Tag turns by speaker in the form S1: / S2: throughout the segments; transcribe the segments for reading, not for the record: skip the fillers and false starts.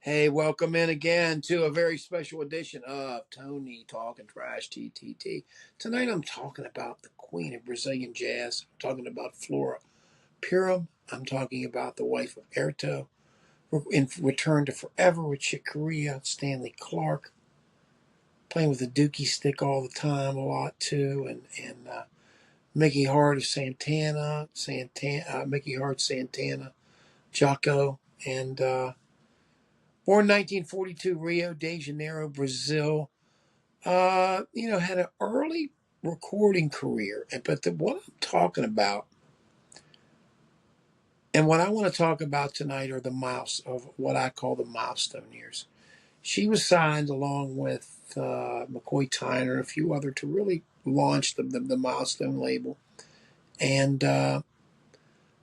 S1: Hey, welcome in again to a very special edition of Tony Talking Trash TTT. Tonight I'm talking about the queen of Brazilian jazz. I'm talking about Flora Purim. I'm talking about the wife of Airto. We're in Return to Forever with Chick Corea, Stanley Clarke, playing with the dookie stick all the time a lot too, and Mickey Hart of Mickey Hart, Santana, Jocko, and born 1942, Rio de Janeiro, Brazil. Had an early recording career, but what I'm talking about, and what I want to talk about tonight, are the miles of what I call the milestone years. She was signed along with McCoy Tyner and a few other to really launch the milestone label, and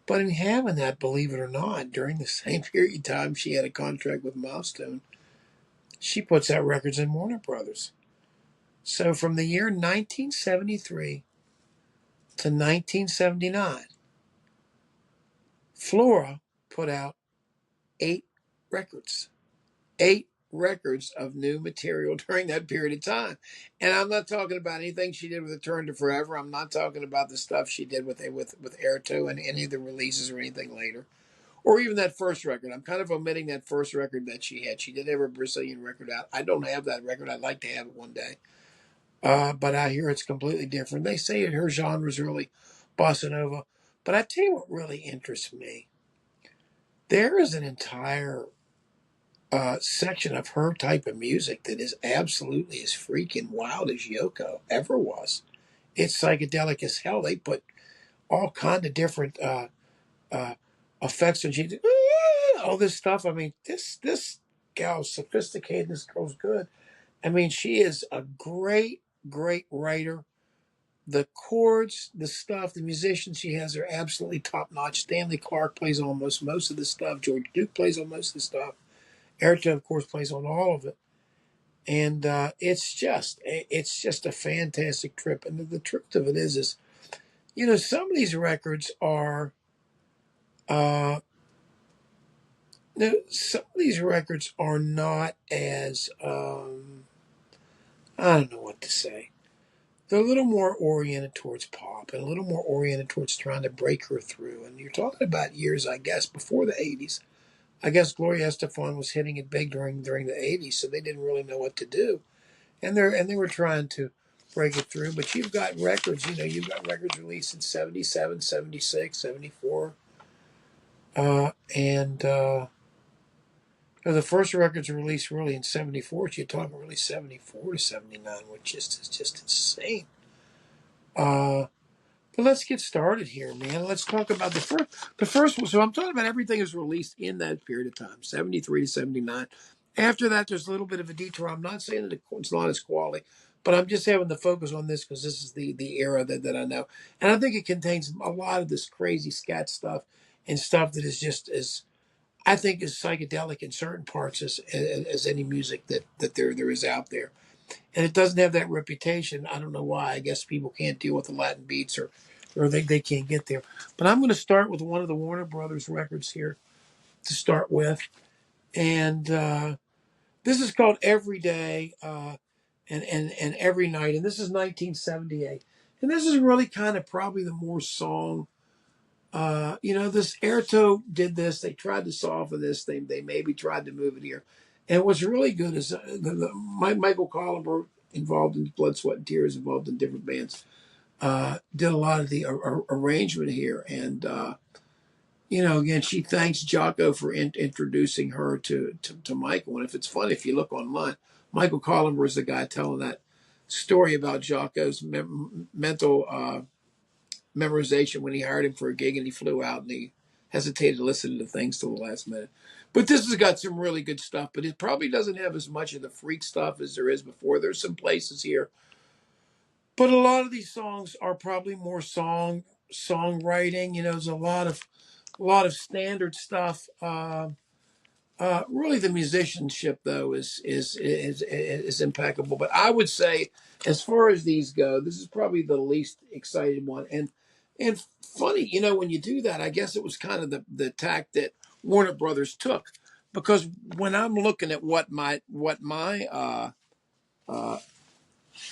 S1: but in having that, believe it or not, during the same period of time she had a contract with Milestone, she puts out records in Warner Brothers. So from the year 1973 to 1979, Flora put out eight records, eight records of new material during that period of time. And I'm not talking about anything she did with Return to Forever. I'm not talking about the stuff she did with Airto and any of the releases or anything later, or even that first record. I'm kind of omitting that first record that she had. She did have a Brazilian record out. I don't have that record. I'd like to have it one day. But I hear it's completely different. They say her genre is really bossa nova. But I tell you what really interests me. There is an entire section of her type of music that is absolutely as freaking wild as Yoko ever was. It's psychedelic as hell. They put all kind of different uh, effects on she all this stuff. I mean, this gal's sophisticated. This girl's good. I mean, she is a great writer. The chords, the stuff, the musicians she has are absolutely top notch. Stanley Clarke plays on most of the stuff. George Duke plays on most of the stuff. Airto, of course, plays on all of it. And it's just a fantastic trip. And the truth of it is some of these records are uh, some of these records are not as I don't know what to say. They're a little more oriented towards pop and a little more oriented towards trying to break her through. And you're talking about years, I guess, before the 80s. I guess Gloria Estefan was hitting it big during the 80s, so they didn't really know what to do. And they were trying to break it through. But you've got records released in 77, 76, 74. And the first records were released really in 74. So you're talking really 74 to 79, which is just insane. But let's get started here, man. Let's talk about the first one. So I'm talking about everything is released in that period of time, 73 to 79. After that, there's a little bit of a detour. I'm not saying that it's not as quality, but I'm just having the focus on this because this is the era that I know. And I think it contains a lot of this crazy scat stuff and stuff that is just as, I think, is psychedelic in certain parts as any music that there is out there. And it doesn't have that reputation. I don't know why. I guess people can't deal with the Latin beats or they can't get there. But I'm going to start with one of the Warner Brothers records here to start with. And this is called Every Day and Every Night. And this is 1978. And this is really kind of probably the more song. This Airto did this. They tried to solve for this. They maybe tried to move it here. And what's really good is Michael Collenberg, involved in Blood, Sweat, and Tears, involved in different bands, did a lot of the arrangement here. And, again, she thanks Jocko for introducing her to Michael. And if it's funny, if you look online, Michael Collenberg is the guy telling that story about Jocko's mental memorization when he hired him for a gig and he flew out and he hesitated to listen to things till the last minute. But this has got some really good stuff, but it probably doesn't have as much of the freak stuff as there is before. There's some places here, but a lot of these songs are probably more songwriting. There's a lot of standard stuff. Really, the musicianship though is impeccable. But I would say, as far as these go, this is probably the least excited one. And funny, when you do that, I guess it was kind of the tack that Warner Brothers took. because when I'm looking at what my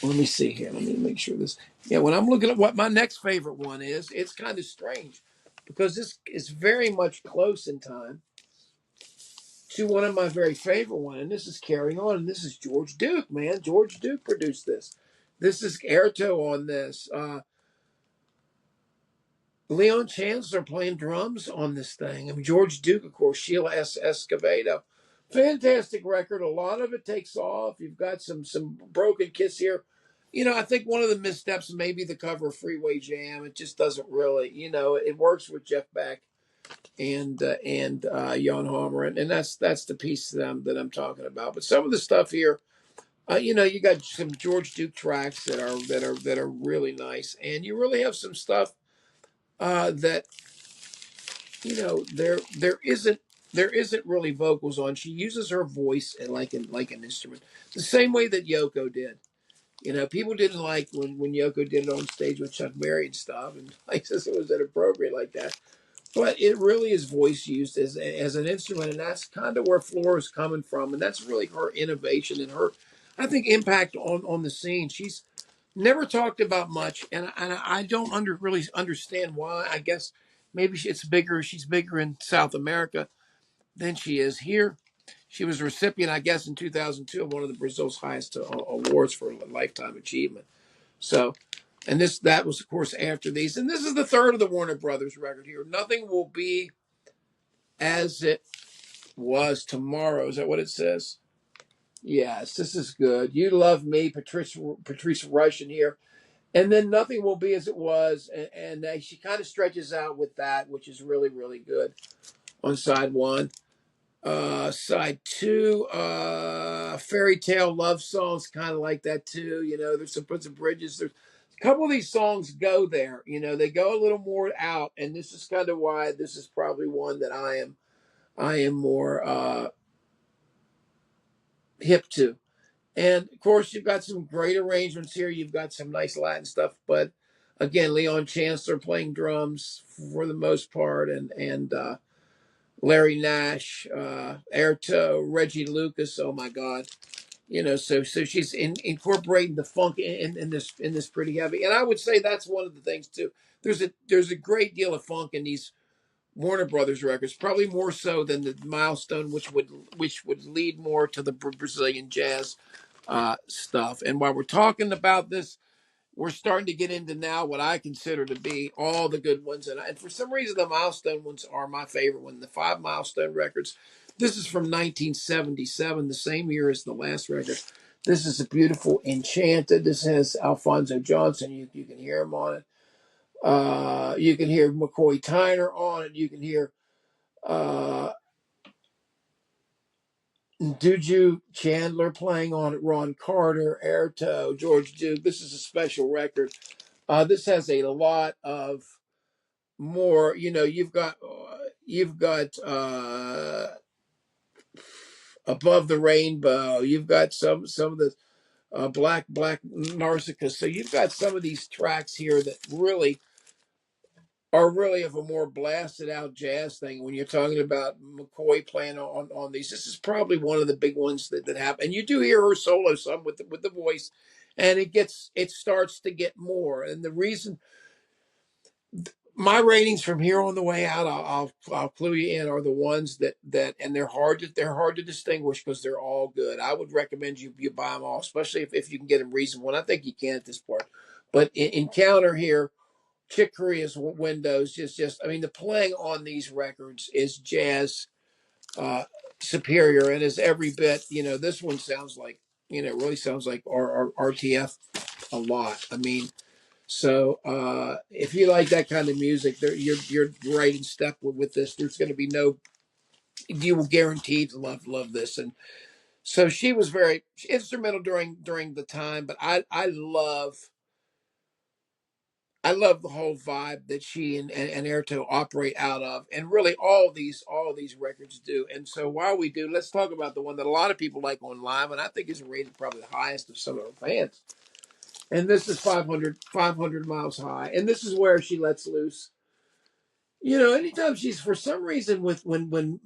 S1: let me see here. Let me make sure this. Yeah, when I'm looking at what my next favorite one is, it's kind of strange because this is very much close in time to one of my very favorite one, and this is Carrying On, and this is George Duke, man. George Duke produced this. This is Airto on this. Leon Chancellor playing drums on this thing. I mean, George Duke, of course, Sheila Escovedo. Fantastic record. A lot of it takes off. You've got some broken kiss here. I think one of the missteps may be the cover of Freeway Jam. It just doesn't really, it works with Jeff Beck and Jan Hammer, and that's the piece that I'm talking about. But some of the stuff here, you got some George Duke tracks that are really nice, and you really have some stuff that there isn't really vocals on. She uses her voice and like an instrument, the same way that Yoko did. People didn't like when Yoko did it on stage with Chuck Berry and stuff, and like says it was inappropriate like that. But it really is voice used as an instrument, and that's kind of where Flora is coming from, and that's really her innovation and her, I think, impact on the scene. She's never talked about much, and I don't really understand why. I guess maybe it's bigger. She's bigger in South America than she is here. She was a recipient, I guess, in 2002 of one of the Brazil's highest awards for lifetime achievement. So, and that was, of course, after these. And this is the third of the Warner Brothers record here. Nothing will be as it was tomorrow. Is that what it says? Yes, this is good. You Love Me, Patrice Russian here. And then Nothing Will Be As It Was. And she kind of stretches out with that, which is really, really good on side one. Side two, Fairy Tale Love Songs, kind of like that too. There's some bridges. There's a couple of these songs go there. They go a little more out, and this is kind of why this is probably one that I am more hip to. And of course, you've got some great arrangements here. You've got some nice Latin stuff, but again, Leon Chancellor playing drums for the most part, and Larry Nash, Airto, Reggie Lucas. Oh my God, So she's incorporating the funk in this pretty heavy. And I would say that's one of the things too. There's a great deal of funk in these Warner Brothers records, probably more so than the Milestone, which would lead more to the Brazilian jazz stuff. And while we're talking about this, we're starting to get into now what I consider to be all the good ones. And for some reason, the Milestone ones are my favorite one. The 5 Milestone records. This is from 1977, the same year as the last record. This is a beautiful Enchanted. This has Alfonso Johnson. You can hear him on it. You can hear McCoy Tyner on it. You can hear Duju Chandler playing on it. Ron Carter, Airto, George Duke. This is a special record. This has a lot of more. You've got Above the Rainbow. You've got some of the Black Narcissus. So you've got some of these tracks here that really are really of a more blasted out jazz thing. When you're talking about McCoy playing on these, this is probably one of the big ones that happen. And you do hear her solo some with the voice, and it starts to get more. And the reason my ratings from here on the way out, I'll clue you in, are the ones that and they're hard to distinguish because they're all good. I would recommend you buy them all, especially if you can get them reasonable. And I think you can at this point. But Encounter here, Chick Corea's Windows, just I mean, the playing on these records is jazz superior, and is every bit. This one sounds like really sounds like RTF a lot. I mean. So if you like that kind of music, you're right in step with this. There's going to be you will guaranteed to love this. And so she was very instrumental during the time. But I love the whole vibe that she and Airto operate out of, and really all these records do. And so while we do, let's talk about the one that a lot of people like on live, and I think is rated probably the highest of some of her fans. And this is 500 miles high. And this is where she lets loose. Anytime she's for some reason with when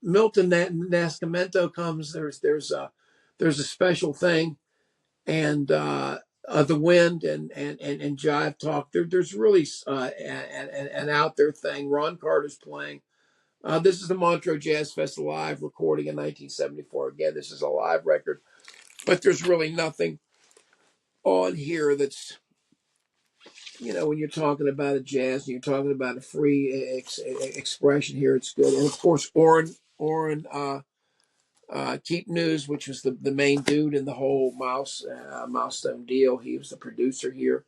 S1: Milton Nascimento comes, there's a special thing, and the wind and jive talk. There's really an out there thing. Ron Carter's playing. This is the Montreux Jazz Fest live recording in 1974. Again, this is a live record, but there's really nothing on here that's, when you're talking about a jazz and you're talking about a free expression here, it's good. And of course, Oren Keep News, which was the main dude in the whole Milestone deal. He was the producer here.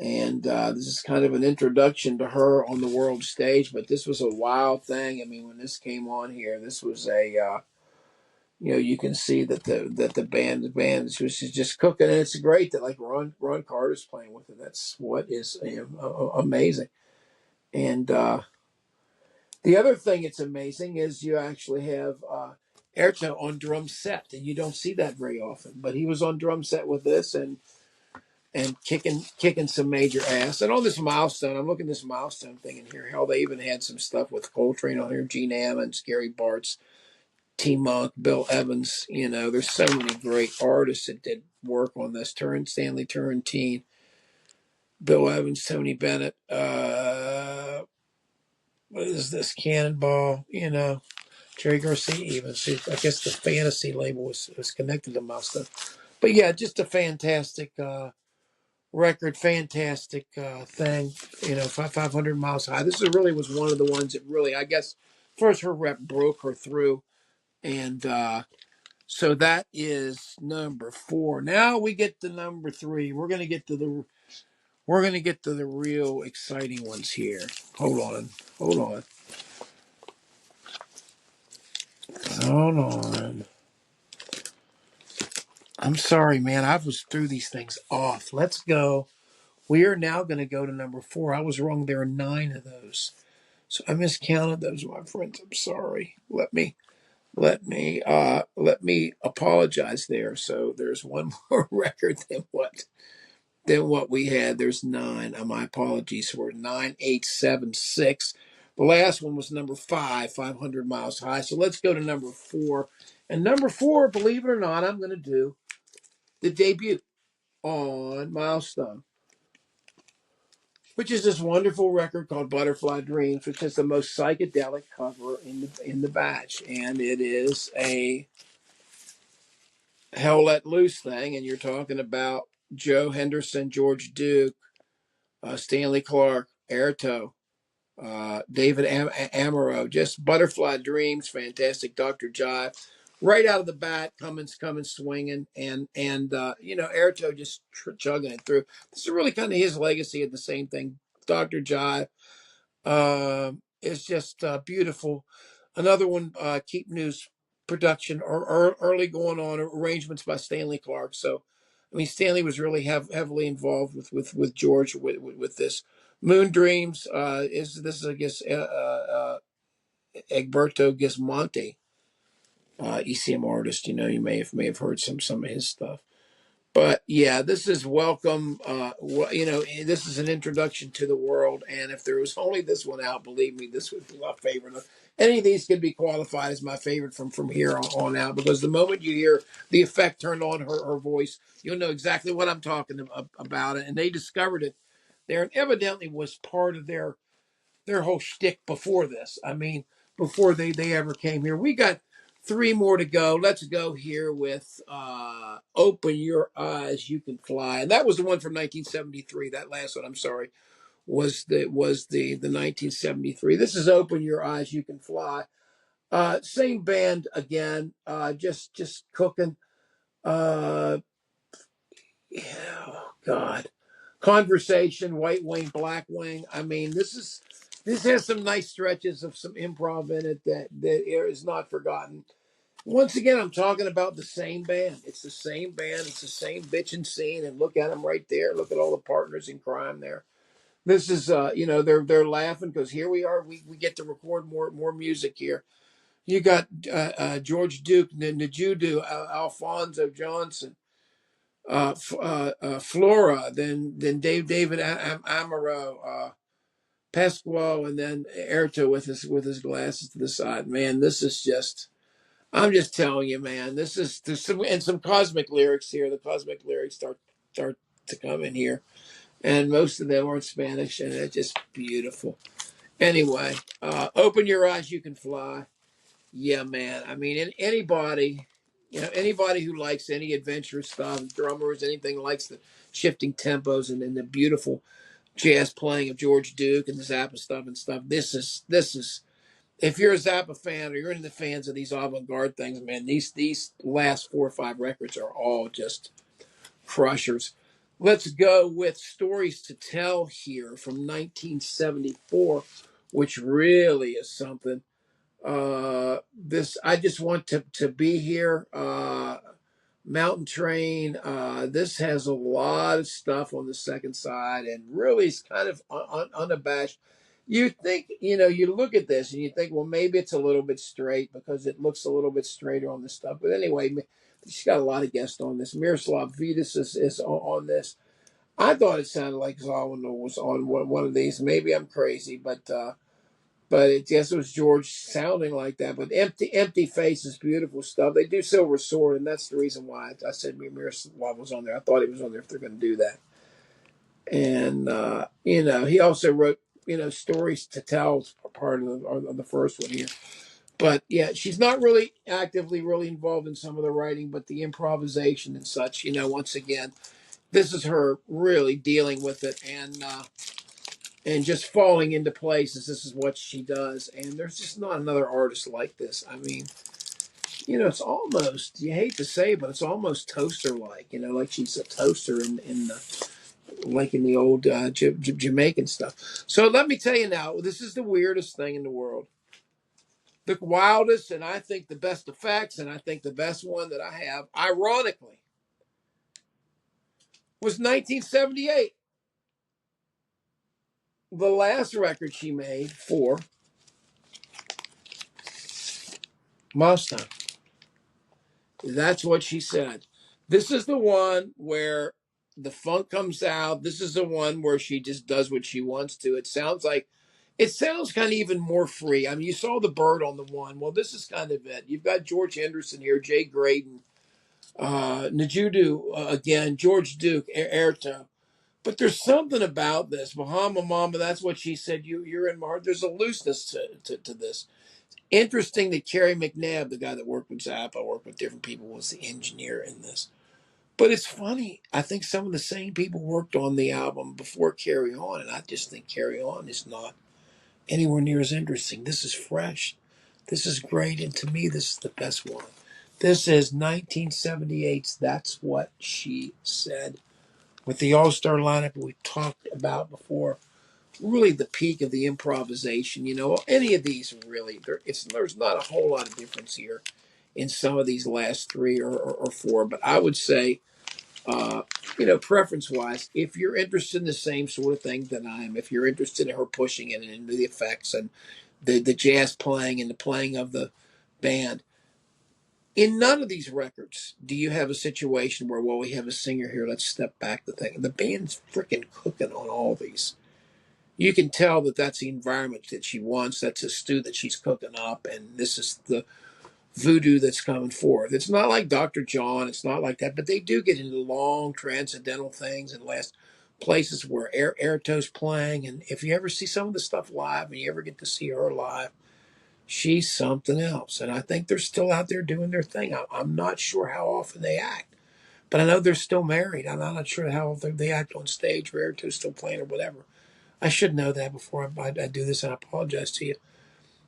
S1: And this is kind of an introduction to her on the world stage, but this was a wild thing. I mean, when this came on here, this was you can see that the band was just cooking, and it's great that like Ron Carter's playing with it. That's what is amazing. And the other thing that's amazing is you actually have Airto on drum set, and you don't see that very often. But he was on drum set with this, and kicking some major ass. And on this Milestone, I'm looking at this Milestone thing in here. Hell, they even had some stuff with Coltrane on here, Gene Ammons, Gary Bartz, T Monk, Bill Evans. There's so many great artists that did work on this. Stanley Turrentine, Bill Evans, Tony Bennett. What is this? Cannonball. Jerry Garcia. Even see, I guess the Fantasy label was connected to Milestone. But yeah, just a fantastic record, fantastic thing. 500 miles high. This really was one of the ones that really, I guess, first her rep broke her through, and so that is number 4. Now we get to number 3. We're gonna get to the real exciting ones here. Hold on. I'm sorry, man. I was threw these things off. Let's go. We are now going to go to number 4. I was wrong. There are 9 of those. So I miscounted those, my friends. I'm sorry. Let me apologize there. So there's one more record than what we had. There's 9. My apologies. So we're 9876. The last one was number 5, 500 miles high. So let's go to number 4. And number 4, believe it or not, I'm going to do the debut on Milestone, which is this wonderful record called Butterfly Dreams, which is the most psychedelic cover in the batch, and it is a Hell Let Loose thing. And you're talking about Joe Henderson, George Duke, Stanley Clarke, Airto, David Amaro, just Butterfly Dreams, fantastic. Dr. Jive, right out of the bat, coming swinging, and Airto just chugging it through. This is really kind of his legacy of the same thing. Dr. Jive is just beautiful. Another one, Keep News production or early going on arrangements by Stanley Clarke. So, I mean, Stanley was really heavily involved with George with this. Moon Dreams is I guess Egberto Gismonti, ECM artist. You may have heard some of his stuff. But yeah, this is welcome. This is an introduction to the world. And if there was only this one out, believe me, this would be my favorite. Any of these could be qualified as my favorite from here on out, because the moment you hear the effect turned on her voice, you'll know exactly what I'm talking about. And they discovered it there, and evidently was part of their whole shtick before this. I mean, before they ever came here. We got 3 more to go. Let's go here with Open Your Eyes, You Can Fly. And that was the one from 1973. That last one, I'm sorry, was the 1973. This is Open Your Eyes, You Can Fly. Same band again, just cooking. Yeah, oh God. Conversation, White Wing, Black Wing. I mean, this has some nice stretches of some improv in it that is not forgotten. Once again, I'm talking about the same band. It's the same band. It's the same bitchin' scene. And look at them right there. Look at all the partners in crime there. This is, they're laughing because here we are. We get to record more music here. You got George Duke, Najudu, Alfonso Johnson, Flora, then David Amaro, Pasquale, and then Airto with his glasses to the side. Man, this is just. I'm just telling you, man. There's some cosmic lyrics here. The cosmic lyrics start to come in here, and most of them are in Spanish, and it's just beautiful. Anyway, open your eyes, you can fly. Yeah, man. I mean, anybody, anybody who likes any adventurous stuff, drummers, anything likes the shifting tempos and the beautiful jazz playing of George Duke and the Zappa stuff and stuff. This is. If you're a Zappa fan or you're into the fans of these avant-garde things, man, these last 4 or 5 records are all just crushers. Let's go with Stories to Tell here from 1974, which really is something. This I just want to be here. Mountain Train. This has a lot of stuff on the second side, and really is kind of unabashed. You think, you look at this and you think, well, maybe it's a little bit straight because it looks a little bit straighter on this stuff. But anyway, she's got a lot of guests on this. Miroslav Vidas is on this. I thought it sounded like Zawinul was on one of these. Maybe I'm crazy, but it just was George sounding like that. But empty face is beautiful stuff. They do Silver Sword, and that's the reason why I said Miroslav was on there. I thought he was on there if they're going to do that. And he also wrote Stories to Tell, part of the first one here. But yeah, she's not really actively really involved in some of the writing, but the improvisation and such. Once again, this is her really dealing with it and just falling into places. This is what she does, and there's just not another artist like this. I mean, it's almost, you hate to say, but it's almost toaster like. Like she's a toaster in the like in the old Jamaican stuff. So let me tell you now, this is the weirdest thing in the world. The wildest, and I think the best effects, and I think the best one that I have, ironically, was 1978. The last record she made for Milestone. That's what she said. This is the one where the funk comes out. This is the one where she just does what she wants to. It sounds kind of even more free. I mean, you saw the bird on the one. Well, this is kind of it. You've got George Henderson here, Jay Graydon, Najudu again, George Duke, Airto. But there's something about this. Bahama Mama, that's what she said. You're in my heart. There's a looseness to this. Interesting that Kerry McNabb, the guy that worked with Zappa, worked with different people, was the engineer in this. But it's funny. I think some of the same people worked on the album before Carry On, and I just think Carry On is not anywhere near as interesting. This is fresh. This is great, and to me, this is the best one. This is 1978's That's What She Said, with the all-star lineup we talked about before. Really the peak of the improvisation. Any of these really, there's not a whole lot of difference here in some of these last 3 or 4, but I would say, preference wise, if you're interested in the same sort of thing that I am, if you're interested in her pushing it and the effects and the jazz playing and the playing of the band, in none of these records do you have a situation where, well, we have a singer here, let's step back the thing. The band's freaking cooking on all these. You can tell that that's the environment that she wants. That's a stew that she's cooking up, and this is the voodoo that's coming forth. It's not like Dr. John. It's not like that, but they do get into long transcendental things and last places where Airto's playing. And if you ever see some of the stuff live and you ever get to see her live, she's something else. And I think they're still out there doing their thing. I'm not sure how often they act, but I know they're still married. I'm not sure how often they act on stage or Airto's still playing or whatever. I should know that before I do this, and I apologize to you.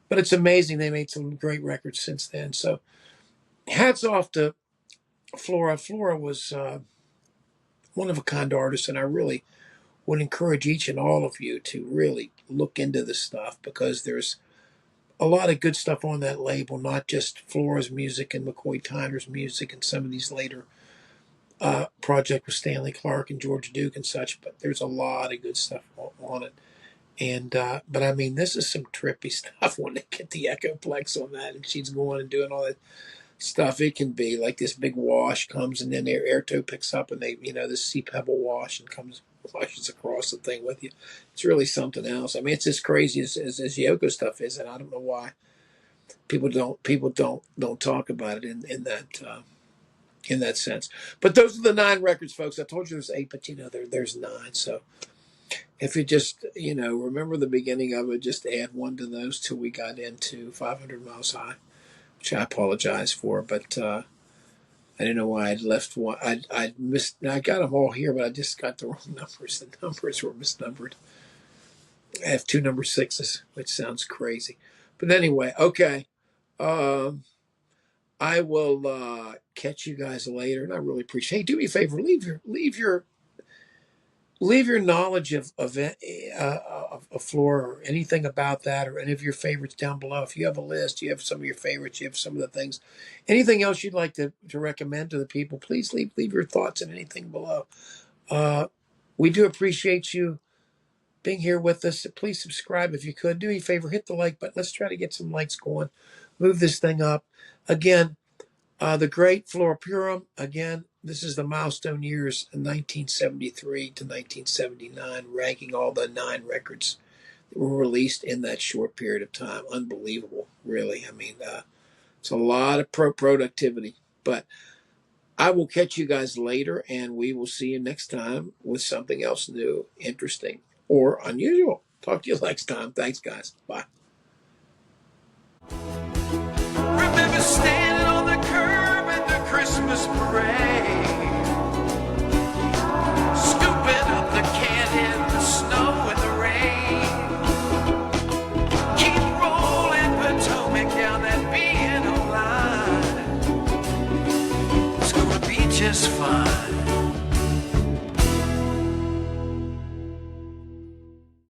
S1: But it's amazing. They made some great records since then. So hats off to Flora. Flora was one of a kind artist, and I really would encourage each and all of you to really look into this stuff because there's a lot of good stuff on that label, not just Flora's music and McCoy Tyner's music and some of these later projects with Stanley Clarke and George Duke and such, but there's a lot of good stuff on it. And but I mean, this is some trippy stuff when they get the Echoplex on that, and she's going and doing all that stuff. It can be like this big wash comes, and then Airto picks up, and they, this sea pebble wash, and comes flushes across the thing with you. It's really something else. I mean, it's as crazy as yoga stuff is, and I don't know why people don't talk about it in that sense. But those are the 9 records, folks. I told you there's 8, but there's 9. So if you just remember the beginning of it, just add 1 to those till we got into 500 miles high, which I apologize for, but I didn't know why I'd left one. I'd missed. I got them all here, but I just got the wrong numbers. The numbers were misnumbered. I have 2 number 6s, which sounds crazy, but anyway, okay. Um, I will catch you guys later, and I really appreciate. Hey, do me a favor, leave your knowledge of Flora or anything about that, or any of your favorites down below. If you have a list, you have some of your favorites, you have some of the things, anything else you'd like to recommend to the people, please leave your thoughts and anything below. We do appreciate you being here with us. Please subscribe if you could. Do me a favor, hit the like button. Let's try to get some likes going. Move this thing up. Again, the great Flora Purim. Again, this is the milestone years, 1973 to 1979, ranking all the 9 records that were released in that short period of time. Unbelievable, really. I mean, it's a lot of productivity. But I will catch you guys later, and we will see you next time with something else new, interesting, or unusual. Talk to you next time. Thanks, guys. Bye. Remember standing on the curb at the Christmas parade.